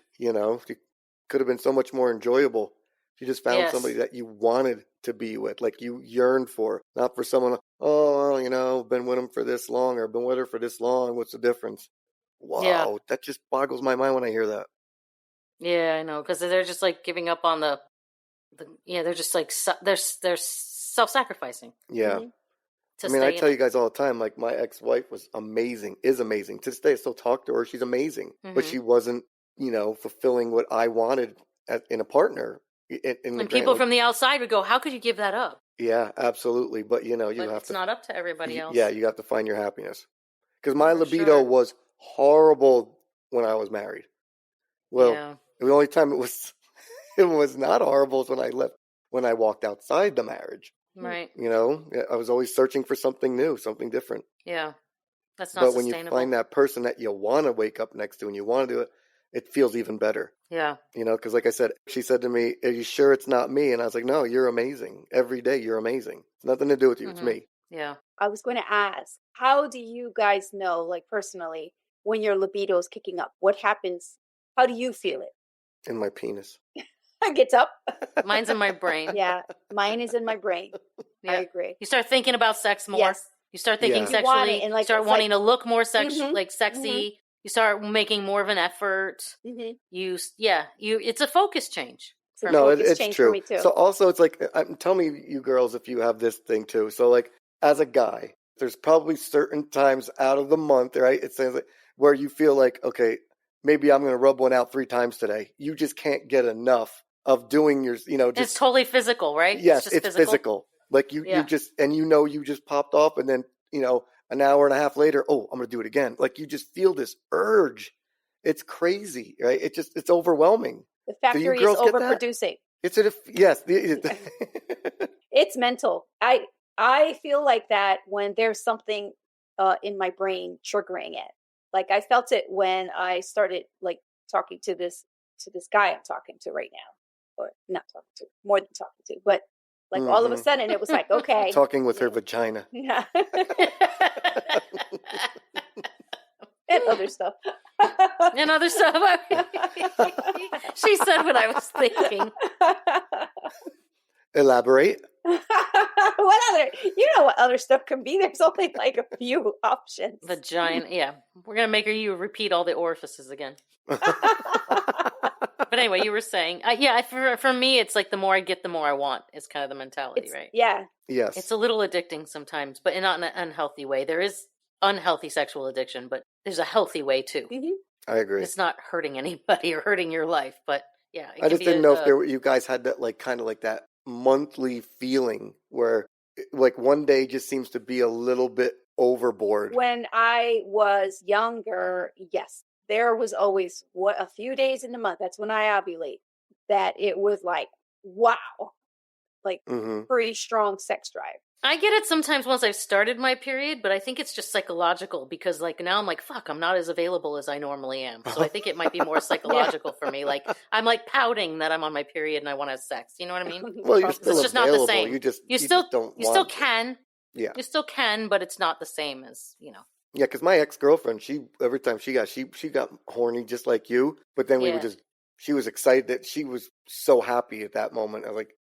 could have been so much more enjoyable. You just found somebody that you wanted to be with, like you yearned for, not for someone, been with him for this long or been with her for this long. What's the difference? Wow. That just boggles my mind when I hear that. Yeah, I know. Because they're just like giving up on they're just like, they're self-sacrificing. Yeah. I tell you guys all the time, like my ex-wife is amazing. To this day, I still talk to her. She's amazing. But she wasn't, fulfilling what I wanted in a partner. And people from the outside would go, how could you give that up? Yeah, absolutely. But, you have to. It's not up to everybody else. Yeah, you have to find your happiness. Because my libido was horrible when I was married. Well, the only time it was not horrible is when I walked outside the marriage. Right. I was always searching for something new, something different. Yeah. That's not sustainable. But when you find that person that you want to wake up next to and you want to do it, it feels even better. Yeah. Because like I said, she said to me, are you sure it's not me? And I was like, no, you're amazing. Every day you're amazing. It's nothing to do with you. It's me. Yeah. I was going to ask, how do you guys know, like personally, when your libido is kicking up? What happens? How do you feel it? In my penis. It gets up. Mine's in my brain. Yeah. Mine is in my brain. Yeah. I agree. You start thinking about sex more. Yes. You start thinking sexually. You start wanting to look more sexy. You start making more of an effort. It's a focus change. It's true. So also it's like, tell me you girls if you have this thing too. So like as a guy, there's probably certain times out of the month, right? It says like where you feel like, okay, maybe I'm going to rub one out 3 times today. You just can't get enough of doing your, it's totally physical, right? Yes, it's physical. Like you just, and you just popped off and then, an hour and a half later, I'm going to do it again. Like you just feel this urge. It's crazy, right? It's overwhelming. The factory is overproducing. Yes. It's mental. I feel like that when there's something in my brain triggering it. Like I felt it when I started like talking to this guy I'm talking to right now, or not talking to, more than talking to, but like all of a sudden it was like, okay. Talking with her vagina. Yeah. And other stuff. And other stuff. She said what I was thinking. Elaborate. What other? You know what other stuff can be? There's only like a few options. Vagina. Yeah. We're going to make you repeat all the orifices again. But anyway, you were saying, for me, it's like the more I get, the more I want is kind of the mentality, right? Yeah. Yes. It's a little addicting sometimes, but not in an unhealthy way. There is unhealthy sexual addiction, but there's a healthy way too. Mm-hmm. I agree. It's not hurting anybody or hurting your life, but yeah. I just didn't know if you guys had that like kind of like that monthly feeling where like one day just seems to be a little bit overboard. When I was younger, yes. There was always a few days in the month. That's when I ovulate. That it was like, wow, like pretty strong sex drive. I get it sometimes once I've started my period, but I think it's just psychological because like now I'm like, fuck, I'm not as available as I normally am. So I think it might be more psychological for me. Like I'm like pouting that I'm on my period and I want to have sex. You know what I mean? Well, you're still it's just available. Not the same. You still don't. You still can. Yeah. You still can, but it's not the same as, Yeah, because my ex-girlfriend, every time she got horny just like you, but then Yeah. she was excited that she was so happy at that moment. I was like,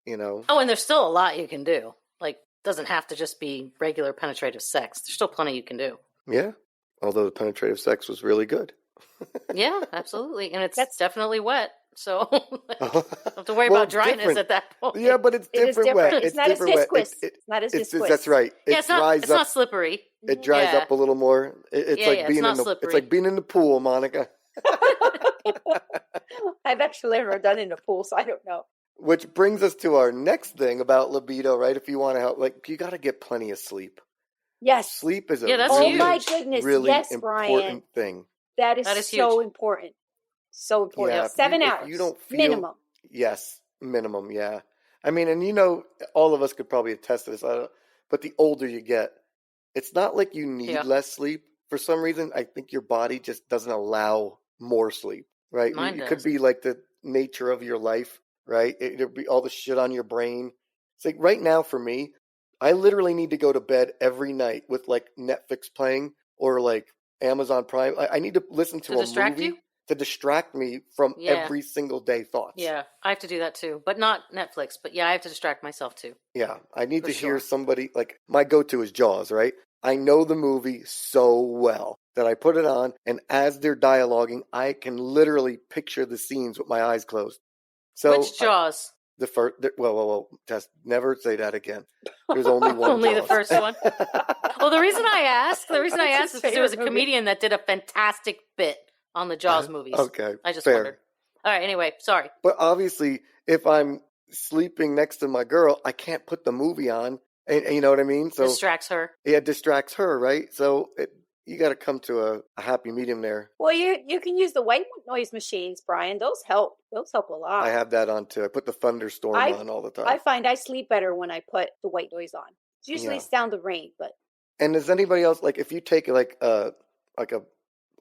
Oh, and there's still a lot you can do. Like, doesn't have to just be regular penetrative sex. There's still plenty you can do. Yeah. Although the penetrative sex was really good. Yeah, absolutely. And it's That's- definitely wet. So don't have to worry about dryness different. at that point. Yeah, but it's It is different wet. different. It's not as different wet. viscous. It's not as viscous. That's right. It it's dries up. not slippery. It dries Yeah. up a little more. It's Yeah, like yeah, being it's not in the slippery. it's like being in the pool, Monica. I've actually never done it in a pool, so I don't know. Which brings us to our next thing about libido, right? If you want to help, like, you got to get plenty of sleep. Yes. Sleep is a Yeah, that's Oh huge. my goodness. really Yes, important Brian. thing. That is huge. so important. So important. Yeah, if 7 you- if hours you don't feel- minimum. Yes, minimum. Yeah, I mean, and all of us could probably attest to this. But the older you get, it's not like you need Yeah. less sleep. For some reason, I think your body just doesn't allow more sleep. Right? Mine It could does. be like the nature of your life. Right? It'll be all the shit on your brain. It's like right now for me, I literally need to go to bed every night with like Netflix playing or like Amazon Prime. I need to listen to To a distract movie you? to distract me from Yeah. every single day thoughts. Yeah, I have to do that too. But not Netflix. But yeah, I have to distract myself too. Yeah, I need For to hear sure. somebody, like, my go-to is Jaws, right? I know the movie so well that I put it on, and as they're dialoguing, I can literally picture the scenes with my eyes closed. So Which Jaws? the first, well, just never say that again. There's only one. Only the Jaws. first one? Well, the reason I asked That's is his because there was a favorite movie. comedian that did a fantastic bit on the Jaws movies. Okay, I just fair. wondered. All right, anyway, sorry. But obviously, if I'm sleeping next to my girl, I can't put the movie on, and you know what I mean. So Distracts her. it distracts her, right? So you got to come to a happy medium there. Well, you can use the white noise machines, Brian. Those help. Those help a lot. I have that on too. I put the thunderstorm on all the time. I find I sleep better when I put the white noise on. It's usually Yeah. sound of rain, but And does anybody else, like, if you take like a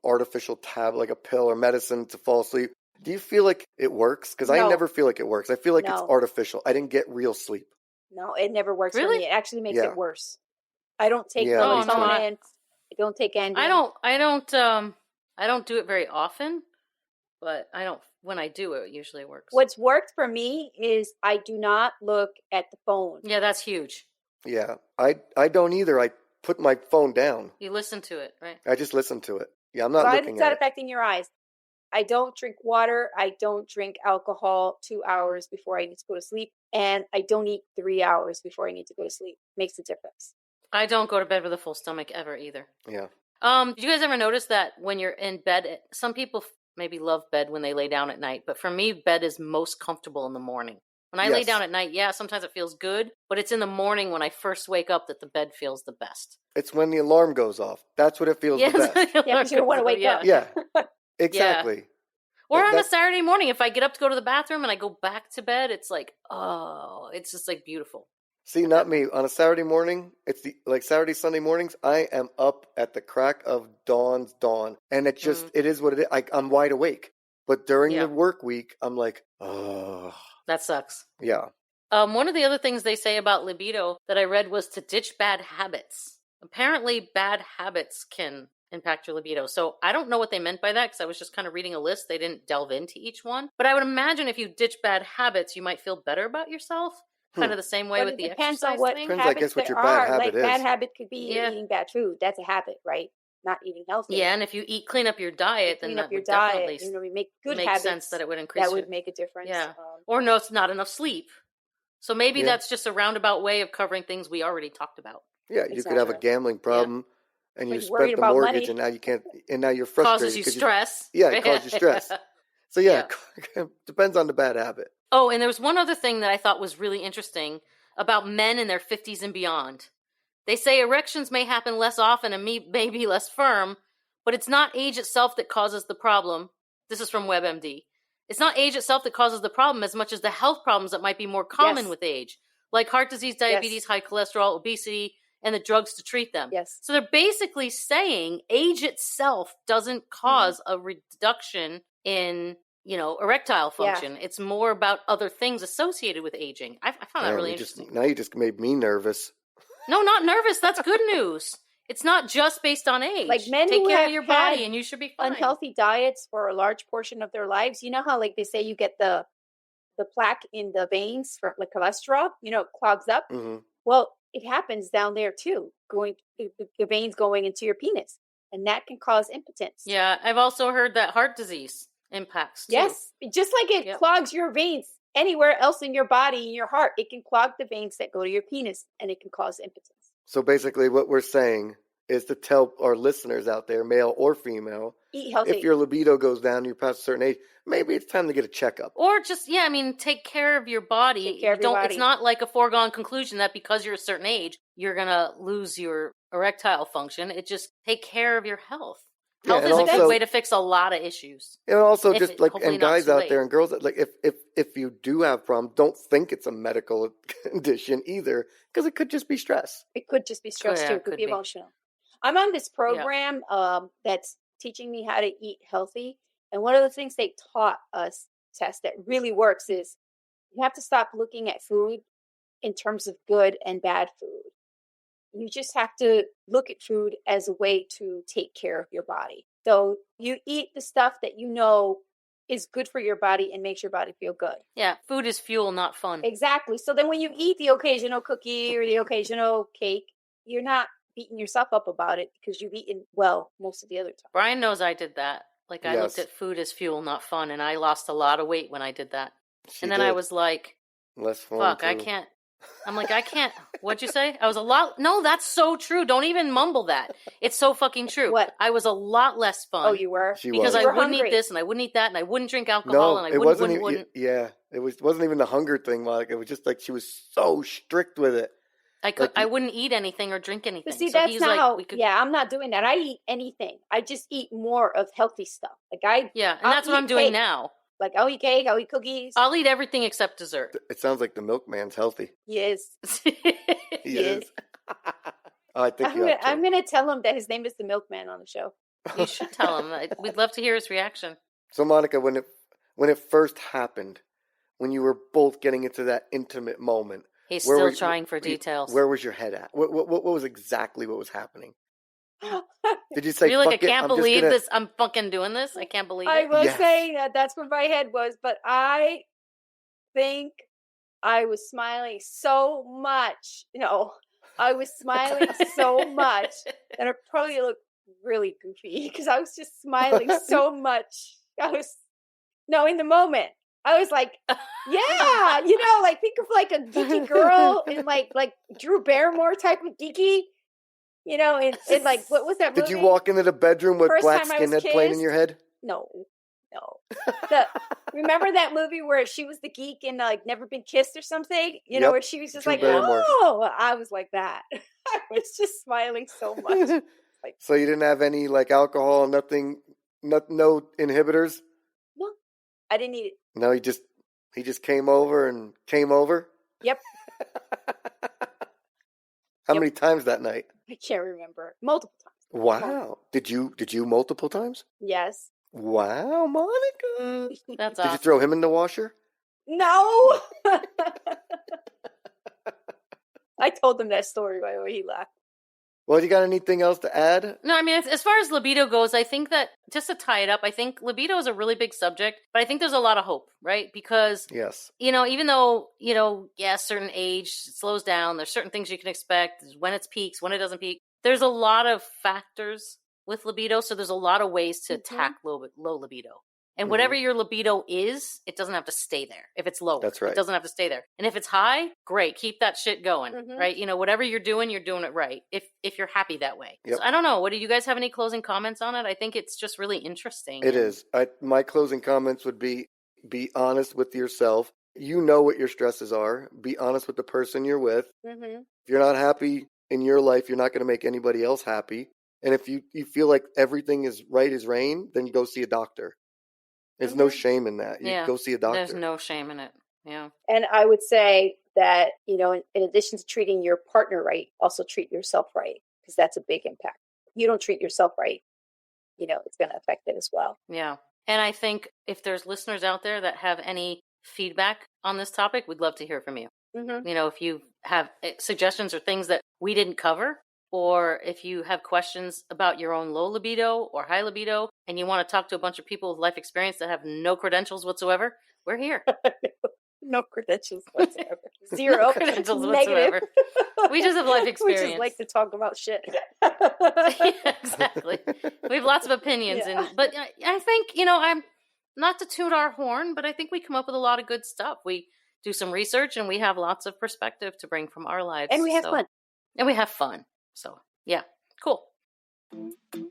artificial tab, like a pill or medicine to fall asleep, do you feel like it works? Because I No. never feel like it works. I feel like it's No. artificial. I didn't get real sleep. no, it never works for Really? me. It actually makes Yeah. it worse. I don't take Yeah, me too. melatonin. I don't take Ambien. I don't do it very often, but when I do it usually works. What's worked for me is I do not look at the phone. Yeah, that's huge. Yeah, I don't either. I put my phone down. You listen to it, right? I just listen to it. Yeah, I'm not But looking it's not at it. affecting your eyes. I don't drink water. I don't drink alcohol 2 hours before I need to go to sleep. And I don't eat 3 hours before I need to go to sleep. Makes a difference. I don't go to bed with a full stomach ever either. Yeah. Did you guys ever notice that when you're in bed, some people maybe love bed when they lay down at night, but for me, bed is most comfortable in the morning. When I lay Yes. down at night, yeah, sometimes it feels good, but it's in the morning when I first wake up that the bed feels the best. It's when the alarm goes off. That's what it feels the best. Yeah, 'cause you don't wanna wake up. Yeah, exactly. Or on a That's- Saturday morning, if I get up to go to the bathroom and I go back to bed, it's like, oh, it's just like beautiful. See, not me. On a Saturday morning, it's like Saturday, Sunday mornings, I am up at the crack of dawn, and it just it is what it is. I'm wide awake. But during Yeah. the work week, I'm like, oh, That sucks. yeah. One of the other things they say about libido that I read was to ditch bad habits. Apparently, bad habits can impact your libido. So I don't know what they meant by that because I was just kind of reading a list. They didn't delve into each one. But I would imagine if you ditch bad habits, you might feel better about yourself. Kind of the same way But with it the depends exercise on what thing. Depends, I habits guess, what there your bad are. habit Like, bad is. habit could be Yeah. eating bad food. That's a habit, right? Not eating healthy. Yeah, and if you clean up your diet, then Clean that up your would diet. definitely You make good make habits. sense that it would increase That would your- make a difference. Yeah. Or no, it's not enough sleep. So maybe Yeah. that's just a roundabout way of covering things we already talked about. Yeah, you could have a Exactly. gambling problem, and Or you you're worried spent the about mortgage, money. and now you can't, and now you're frustrated. Causes you 'cause stress. Yeah, it causes you stress. So yeah, depends on the bad habit. Oh, and there was one other thing that I thought was really interesting about men in their 50s and beyond. They say erections may happen less often and may be less firm, but it's not age itself that causes the problem. This is from WebMD. It's not age itself that causes the problem as much as the health problems that might be more common Yes. with age, like heart disease, diabetes, high cholesterol, obesity, and the drugs to treat them. Yes. So they're basically saying age itself doesn't cause a reduction in, erectile function. It's more about other things associated with aging. I found that Man, really you just- interesting. now you just made me nervous. No, not nervous. That's good news. It's not just based on age. Like men Take who care have of your had body and you should be fine. unhealthy diets for a large portion of their lives. You know how like they say you get the plaque in the veins for like cholesterol, it clogs up. Mm-hmm. Well, it happens down there too, going the veins going into your penis, and that can cause impotence. Yeah, I've also heard that heart disease impacts too. Yes, just like it clogs your veins anywhere else in your body, in your heart, it can clog the veins that go to your penis, and it can cause impotence. So basically, what we're saying is to tell our listeners out there, male or female, eat healthy. If your libido goes down, you're past a certain age, maybe it's time to get a checkup. Or just, take care of your body. Take care of your body. It's not like a foregone conclusion that because you're a certain age, you're going to lose your erectile function. It just take care of your health. Health is a good way to fix a lot of issues. And also just and guys out there and girls, like if you do have problems, don't think it's a medical condition either, because it could just be stress. It could just be stress too. It could be emotional. I'm on this program that's teaching me how to eat healthy. And one of the things they taught us, Tess, that really works is you have to stop looking at food in terms of good and bad food. You just have to look at food as a way to take care of your body. So you eat the stuff that you know is good for your body and makes your body feel good. Yeah, food is fuel, not fun. Exactly. So then when you eat the occasional cookie or the occasional cake, you're not beating yourself up about it because you've eaten well most of the other time. Brian knows I did that. Like I looked at food as fuel, not fun, and I lost a lot of weight when I did that. I was like, less fun. Fuck, too. I can't. I'm like, I can't. What'd you say? I was a lot. No, that's so true. Don't even mumble that. It's so fucking true. What? I was a lot less fun. Oh, you were? Because I wouldn't eat this and I wouldn't eat that and I wouldn't drink alcohol and I wouldn't. Yeah, it wasn't even the hunger thing, Monica. It was just like she was so strict with it. I wouldn't eat anything or drink anything. But see, that's not how. Yeah, I'm not doing that. I eat anything. I just eat more of healthy stuff. And that's what I'm doing now. Like, I'll eat cake, I'll eat cookies. I'll eat everything except dessert. It sounds like the milkman's healthy. He is. He is. I think I'm going to tell him that his name is the milkman on the show. You should tell him. We'd love to hear his reaction. So, Monica, when it first happened, when you were both getting into that intimate moment. He's still trying for details. Where was your head at? What was exactly what was happening? Did you say, you're like, I can't believe this. I'm fucking doing this. I can't believe it. I was saying that's where my head was, but I think I was smiling so much. I was smiling so much that I probably looked really goofy because I was just smiling so much. In the moment. I was like, yeah, like think of like a geeky girl in like Drew Barrymore type of geeky. And like, what was that movie? Did you walk into the bedroom with Black Skinhead playing in your head? No. Remember that movie where she was the geek and like never been kissed or something? Where she was just Drew Barrymore. Oh, I was like that. I was just smiling so much. So you didn't have any like alcohol, nothing, no inhibitors? No, I didn't need it. No, he just came over. Yep. How many times that night? I can't remember. Multiple times. Wow. Did you multiple times? Yes. Wow, Monica. That's awesome. Did you throw him in the washer? No. I told him that story by the way he laughed. Well, you got anything else to add? No, I mean, as far as libido goes, I think that, just to tie it up, I think libido is a really big subject, but I think there's a lot of hope, right? Because, yes, even though, certain age slows down, there's certain things you can expect, when it peaks, when it doesn't peak. There's a lot of factors with libido, so there's a lot of ways to attack low libido. And whatever your libido is, it doesn't have to stay there. If it's low, that's right. It doesn't have to stay there. And if it's high, great, keep that shit going, right? Whatever you're doing it right. If you're happy that way. Yep. So I don't know. What do you guys have any closing comments on it? I think it's just really interesting. It is. My closing comments would be honest with yourself. You know what your stresses are. Be honest with the person you're with. If you're not happy in your life, you're not going to make anybody else happy. And if you feel like everything is right as rain, then you go see a doctor. There's no shame in that. You go see a doctor. There's no shame in it. Yeah. And I would say that, in addition to treating your partner right, also treat yourself right, because that's a big impact. If you don't treat yourself right, it's going to affect it as well. Yeah. And I think if there's listeners out there that have any feedback on this topic, we'd love to hear from you. If you've have suggestions or things that we didn't cover, or if you have questions about your own low libido or high libido, and you want to talk to a bunch of people with life experience that have no credentials whatsoever, we're here. No credentials whatsoever. Zero No credentials negative. whatsoever. We just have life experience. We just like to talk about shit. Yeah, exactly. We have lots of opinions, Yeah. but I think, I'm not to toot our horn, but I think we come up with a lot of good stuff. We do some research, and we have lots of perspective to bring from our lives. And we have fun. And we have fun. So, yeah, cool.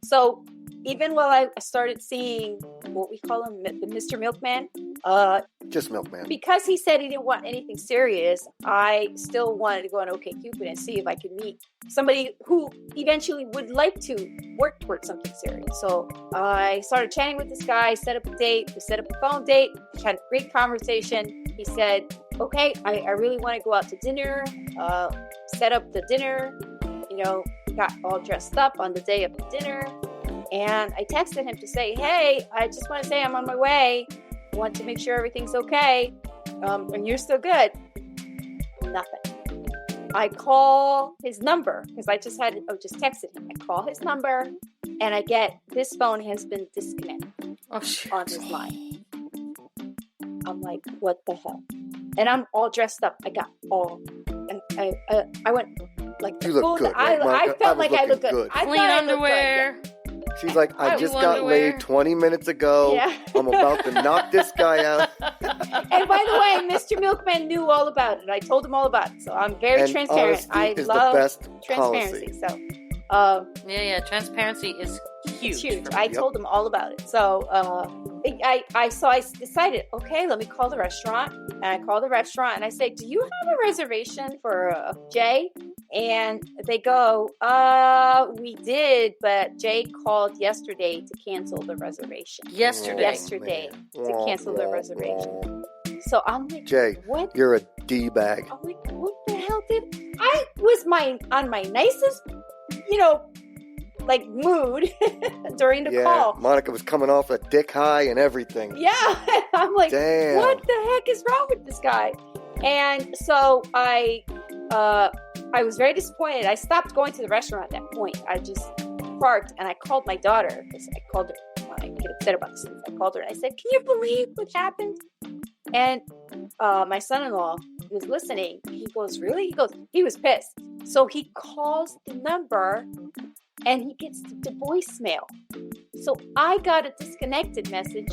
So even while I started seeing what we call him, the Mr. Milkman, Just Milkman. because he said he didn't want anything serious, I still wanted to go on OkCupid and see if I could meet somebody who eventually would like to work towards something serious. So I started chatting with this guy, set up a date, we set up a phone date, had a great conversation. He said, okay, I really want to go out to dinner, set up the dinner, got all dressed up on the day of the dinner. And I texted him to say, hey, I just want to say I'm on my way. I want to make sure everything's okay. And you're still good. Nothing. I call his number because I just texted him. I call his number and I get this phone has been disconnected on his line. I'm like, what the hell? And I'm all dressed up. I went like the You look food. good, right, Monica? I felt like I looked good. I Clean thought I looked underwear. good, She's like, I just got underwear. laid 20 minutes ago. Yeah. I'm about to knock this guy out. And by the way, Mr. Milkman knew all about it. I told him all about it. So I'm very And transparent. honesty I is love the best transparency. policy. So Yeah, transparency is huge. it's huge. for me. I told him all about it. So I decided, okay, let me call the restaurant. And I called the restaurant and I say, do you have a reservation for Jay? And they go, we did, but Jay called yesterday to cancel the reservation. Yesterday to cancel the reservation. So I'm like, Jay, what? you're a D-bag. I'm like, what the hell I was on my nicest, mood during the call. Monica was coming off a dick high and everything. Yeah. I'm like, Damn. what the heck is wrong with this guy? And so I was very disappointed. I stopped going to the restaurant at that point. I just parked and I called my daughter. I called her. I get upset about this. I called her and I said, can you believe what happened? And my son-in-law was listening. He goes, really? He goes, he was pissed. So he calls the number and he gets the voicemail. So I got a disconnected message.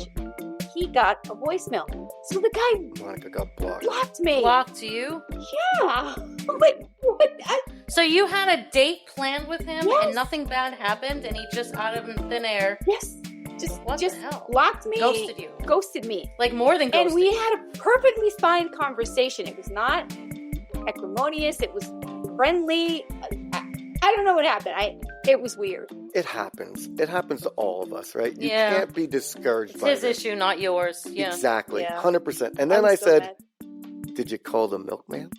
He got a voicemail. So the guy Monica got blocked. blocked me. Blocked you? Yeah. I'm like, what? So you had a date planned with him Yes. and nothing bad happened and he just out of thin air Yes. What Just the hell? blocked me. Ghosted you. Ghosted me. Like more than ghosted. And we had a perfectly fine conversation. It was not acrimonious. It was friendly. I don't know what happened. It was weird. It happens. It happens to all of us, right? You Yeah. can't be discouraged It's by his this. issue, not yours. Yeah. Exactly. Yeah. 100%. And then I was so said, did you call the milkman?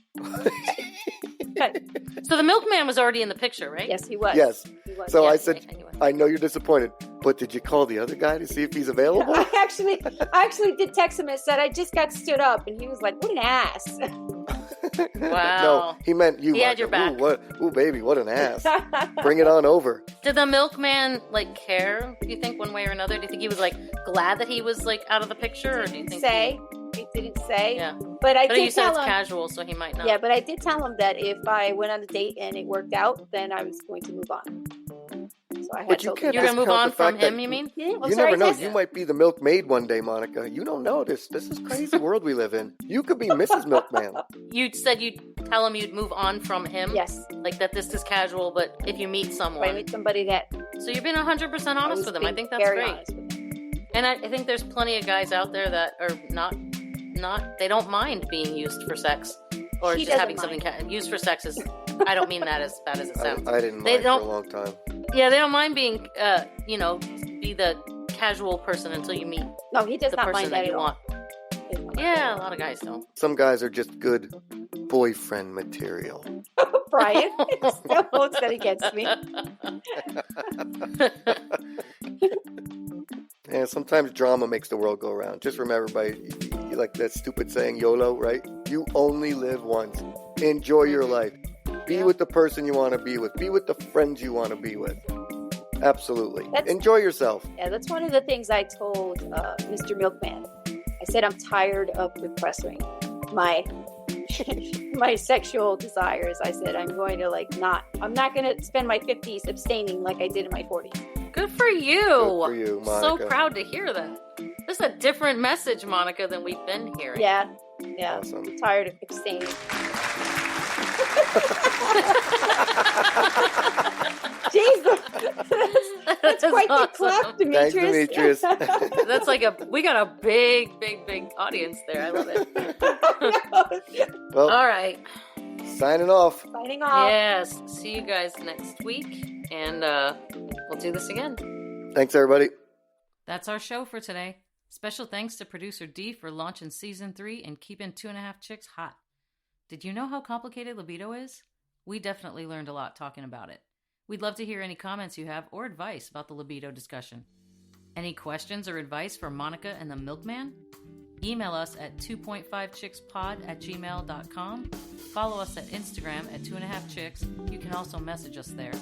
mad. So the milkman was already in the picture, right? Yes, he was. Yes. He was. So Yeah, I said, right, he was. I know you're disappointed, but did you call the other guy to see if he's available? I actually did text him and said I just got stood up, and he was like, "What an ass." Wow. No, he meant you. He had your Monica. back. Ooh, baby, what an ass. Bring it on over. Did the milkman care? Do you think one way or another? Do you think he was glad that he was out of the picture, or do you think? He didn't say. Yeah. But I But did you said tell it's him. casual, so he might not. Yeah, but I did tell him that if I went on a date and it worked out, then I was going to move on. So I had But you told can't him You're gonna move discount on the from fact that him, you mean? Yeah, You never know. You might be the milkmaid one day, Monica. You don't know this. This is crazy world we live in. You could be Mrs. Milkman. You said you'd tell him you'd move on from him. Yes. That this is casual, but if you meet If someone. I meet somebody that So you've been 100% honest with him. I think that's very great. honest with him. And I think there's plenty of guys out there that are not, they don't mind being used for sex. Or He just having doesn't something used for sex is, I don't mean that as bad as it sounds. I didn't They mind for don't- a long time. Yeah, they don't mind being, be the casual person until you meet No, he does the not person mind that that you at all. want. He does not mind Yeah, a lot of guys don't. Some guys are just good boyfriend material. that. Brian still holds that against me. And sometimes drama makes the world go round. Just remember, like that stupid saying, YOLO, right? You only live once. Enjoy your life. Be with the person you want to be with. Be with the friends you want to be with. Absolutely. Enjoy yourself. Yeah, that's one of the things I told Mr. Milkman. I said I'm tired of repressing my my sexual desires. I said I'm not going to spend my 50s abstaining like I did in my 40s. Good for you. Good for you, Monica. So proud to hear that. This is a different message, Monica, than we've been hearing. Yeah. Awesome. I'm tired of abstaining. Jesus. That's quite the clap, Demetrius. Thanks, Demetrius. That's we got a big audience there. I love it. Well, all right. Signing off. Signing off. Yes. See you guys next week. And we'll do this again. Thanks, everybody. That's our show for today. Special thanks to producer D for launching season 3 and keeping 2.5 Chicks hot. Did you know how complicated libido is? We definitely learned a lot talking about it. We'd love to hear any comments you have or advice about the libido discussion. Any questions or advice for Monica and the Milkman? Email us at 2.5chickspod@gmail.com. Follow us at Instagram at 2.5chicks. You can also message us there.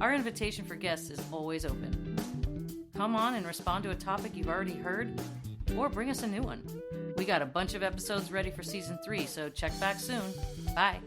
Our invitation for guests is always open. Come on and respond to a topic you've already heard, or bring us a new one. We got a bunch of episodes ready for season 3, so check back soon. Bye.